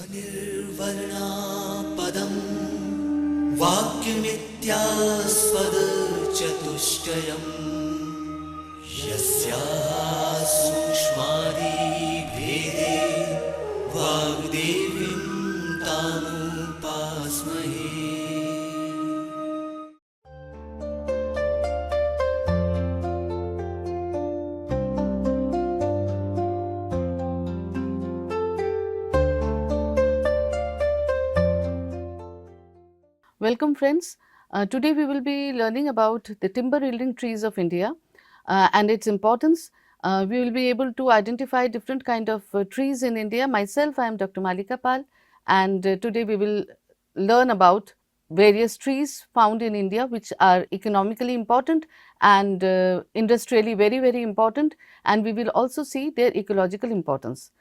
ध्वनिर्वर्णा पदं वाक्यमित्यास्पदचतुष्टयम् यस्याः सूक्ष्मादिभेदे वाग्देवीं तामुपास्महे। Welcome friends. Today we will be learning about the timber yielding trees of India and its importance. We will be able to identify different kind of trees in India. Myself, I am Dr. Malika Pal, and today we will learn about various trees found in India which are economically important and industrially very important, and we will also see their ecological importance.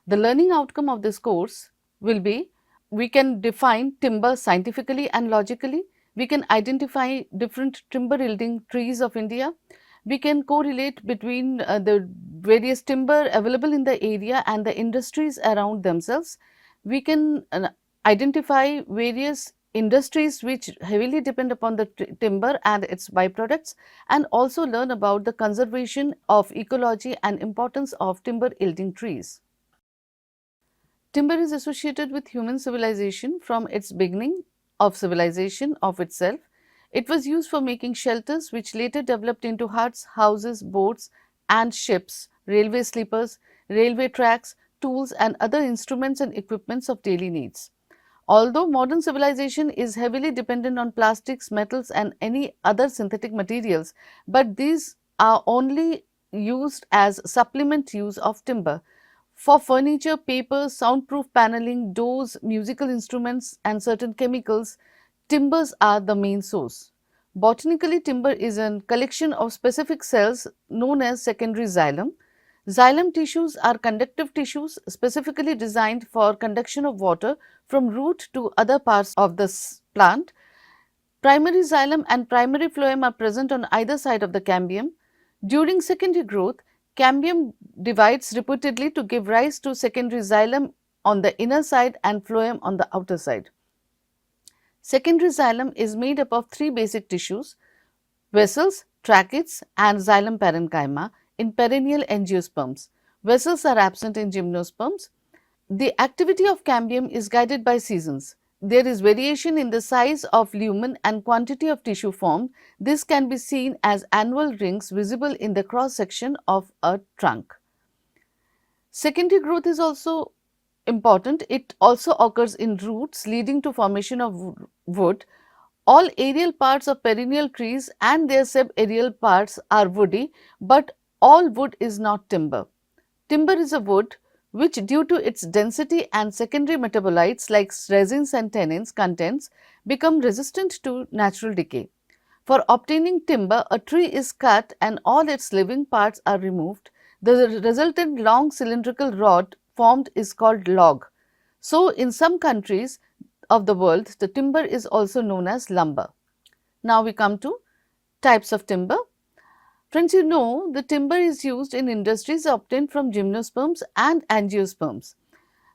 The learning outcome of this course will be: we can define timber scientifically and logically, we can identify different timber yielding trees of India, we can correlate between the various timber available in the area and the industries around themselves, we can identify various industries which heavily depend upon the timber and its byproducts, and also learn about the conservation of ecology and importance of timber yielding trees. Timber is associated with human civilization from its beginning of civilization of itself. It was used for making shelters which later developed into huts, houses, boats and ships, railway sleepers, railway tracks, tools and other instruments and equipments of daily needs. Although modern civilization is heavily dependent on plastics, metals and any other synthetic materials, but these are only used as supplement use of timber. For furniture, paper, soundproof paneling, doors, musical instruments and certain chemicals, timbers are the main source. Botanically, timber is a collection of specific cells known as secondary xylem. Xylem tissues are conductive tissues specifically designed for conduction of water from root to other parts of the plant. Primary xylem and primary phloem are present on either side of the cambium. During secondary growth, cambium divides repeatedly to give rise to secondary xylem on the inner side and phloem on the outer side. Secondary xylem is made up of three basic tissues: vessels, tracheids and xylem parenchyma in perennial angiosperms. Vessels are absent in gymnosperms. The activity of cambium is guided by seasons. There is variation in the size of lumen and quantity of tissue formed. This can be seen as annual rings visible in the cross section of a trunk. Secondary growth is also important. It also occurs in roots leading to formation of wood. All aerial parts of perennial trees and their subaerial parts are woody, but all wood is not timber. Timber is a wood which, due to its density and secondary metabolites like resins and tannins contents, become resistant to natural decay. For obtaining timber, a tree is cut and all its living parts are removed. The resultant long cylindrical rod formed is called log. So, in some countries of the world, the timber is also known as lumber. Now, we come to types of timber. Friends, you know the timber is used in industries obtained from gymnosperms and angiosperms.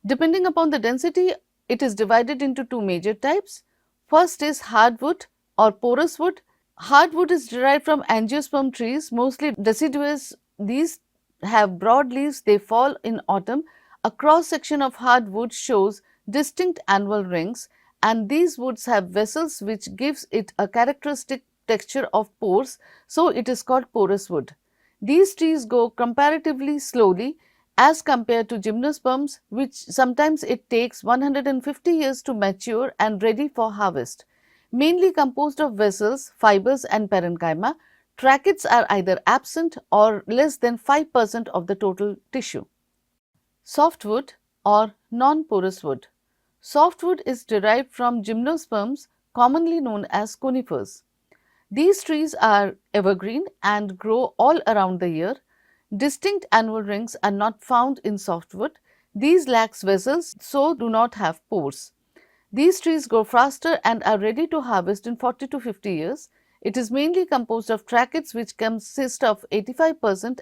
Depending upon the density, it is divided into two major types. First is hardwood or porous wood. Hardwood is derived from angiosperm trees, mostly deciduous. These have broad leaves, they fall in autumn. A cross section of hardwood shows distinct annual rings, and these woods have vessels which gives it a characteristic texture of pores, so it is called porous wood. These trees grow comparatively slowly as compared to gymnosperms, which sometimes it takes 150 years to mature and ready for harvest. Mainly composed of vessels, fibers and parenchyma, tracheids are either absent or less than 5% of the total tissue. Softwood or non-porous wood. Softwood is derived from gymnosperms, commonly known as conifers. These trees are evergreen and grow all around the year. Distinct annual rings are not found in softwood. These lack vessels, so do not have pores. These trees grow faster and are ready to harvest in 40 to 50 years. It is mainly composed of tracheids which consist of 85%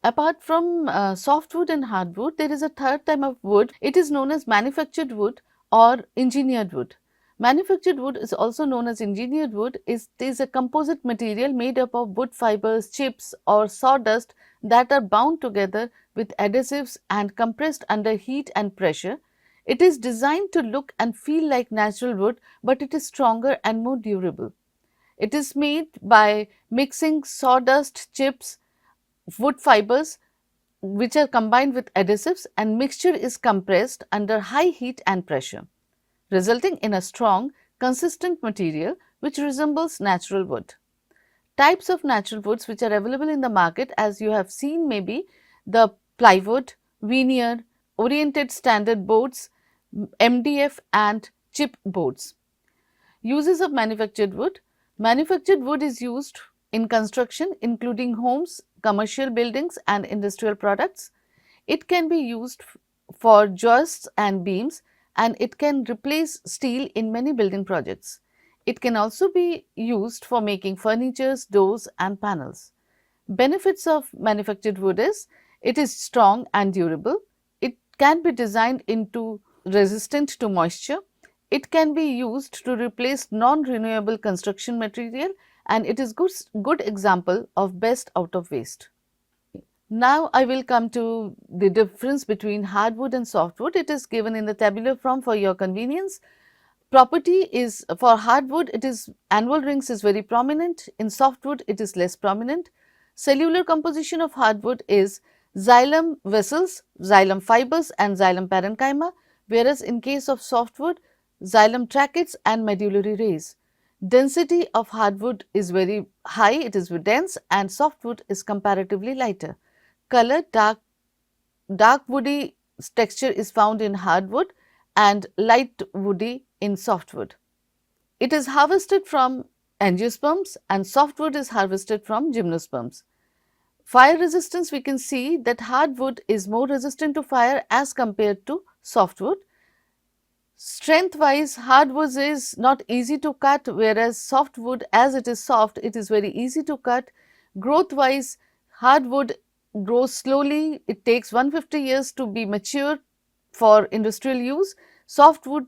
Apart from softwood and hardwood, there is a third type of wood. It is known as manufactured wood or engineered wood. Manufactured wood is also known as engineered wood. It is a composite material made up of wood fibers, chips or sawdust that are bound together with adhesives and compressed under heat and pressure. It is designed to look and feel like natural wood, but it is stronger and more durable. It is made by mixing sawdust, chips, wood fibers which are combined with adhesives, and mixture is compressed under high heat and pressure, resulting in a strong, consistent material which resembles natural wood. Types of natural woods which are available in the market, as you have seen, may be the plywood, veneer, oriented standard boards, MDF and chip boards. Uses of manufactured wood. Manufactured wood is used in construction, including homes, commercial buildings and industrial products. It can be used for joists and beams, and it can replace steel in many building projects. It can also be used for making furniture, doors and panels. Benefits of manufactured wood is it is strong and durable. It can be designed into resistant to moisture. It can be used to replace non-renewable construction material, and it is good example of best out of waste. Now I will come to the difference between hardwood and softwood. It is given in the tabular form for your convenience. Property is for hardwood, it is annual rings is very prominent. In softwood, it is less prominent. Cellular composition of hardwood is xylem vessels, xylem fibers and xylem parenchyma, whereas in case of softwood, xylem tracheids and medullary rays. Density of hardwood is very high, it is dense, and softwood is comparatively lighter. Color dark woody texture is found in hardwood and light woody in softwood. It is harvested from angiosperms and softwood is harvested from gymnosperms. Fire resistance, we can see that hardwood is more resistant to fire as compared to softwood. Strength wise, hardwood is not easy to cut, whereas softwood, as it is soft, it is very easy to cut. Growth wise, hardwood grows slowly, it takes 150 years to be mature for industrial use. Softwood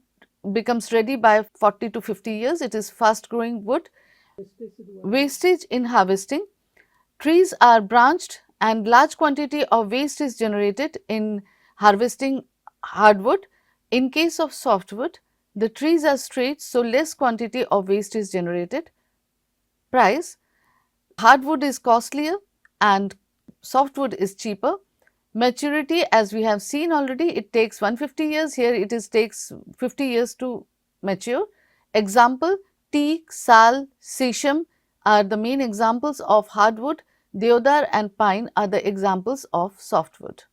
becomes ready by 40 to 50 years, it is fast growing wood. Wastage in harvesting. Trees are branched and large quantity of waste is generated in harvesting hardwood. In case of softwood, the trees are straight, so less quantity of waste is generated. Price. Hardwood is costlier and softwood is cheaper. Maturity, as we have seen already, it takes 150 years, here it is takes 50 years to mature. Example, teak, sal, sesame are the main examples of hardwood. Deodar and pine are the examples of softwood.